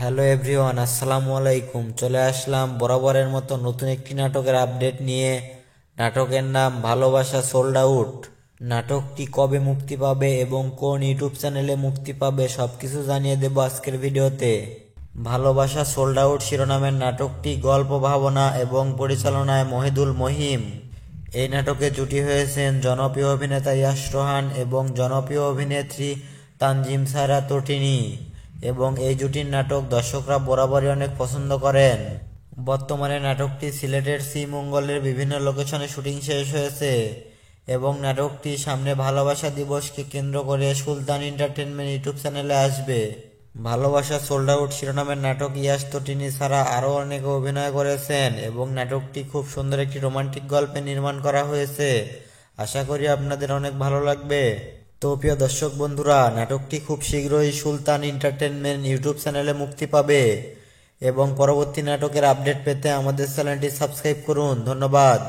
Hello everyone, আসসালামু আলাইকুম। চলে আসলাম বরাবরের মতো নতুন একটি নাটকের আপডেট নিয়ে। নাটকের নাম ভালোবাসা সোল্ড আউট। নাটকটি কবে মুক্তি পাবে এবং কোন ইউটিউব চ্যানেলে মুক্তি পাবে সবকিছু জানিয়ে দেব আজকের ভিডিওতে। ভালোবাসা সোল্ড আউট শিরোনামের নাটকটি গল্প, ভাবনা এবং পরিচালনায় মহিদুল মহিম। এই নাটকে জুটি হয়েছেন জনপ্রিয় অভিনেতা ইয়াশ রোহান এবং জনপ্রিয় অভিনেত্রী তানজিম সারা তটিনী, এবং এই জুটির নাটক দর্শকরা বরাবরই অনেক পছন্দ করেন। বর্তমানে নাটকটি সিলেটের শ্রীমঙ্গলের বিভিন্ন লোকেশনে শুটিং শেষ হয়েছে এবং নাটকটি সামনে ভালোবাসা দিবসকে কেন্দ্র করে সুলতান এন্টারটেইনমেন্ট ইউটিউব চ্যানেলে আসবে। ভালোবাসা সোল্ড আউট শিরোনামের নাটক ইয়াশ তটিনী ছাড়া আরও অনেকে অভিনয় করেছেন এবং নাটকটি খুব সুন্দর একটি রোমান্টিক গল্পে নির্মাণ করা হয়েছে। আশা করি আপনাদের অনেক ভালো লাগবে। তো প্রিয় দর্শক বন্ধুরা, নাটকটি খুব শীঘ্রই সুলতান এন্টারটেইনমেন্ট ইউটিউব চ্যানেলে মুক্তি পাবে এবং পরবর্তী নাটকের আপডেট পেতে আমাদের চ্যানেলটি সাবস্ক্রাইব করুন। ধন্যবাদ।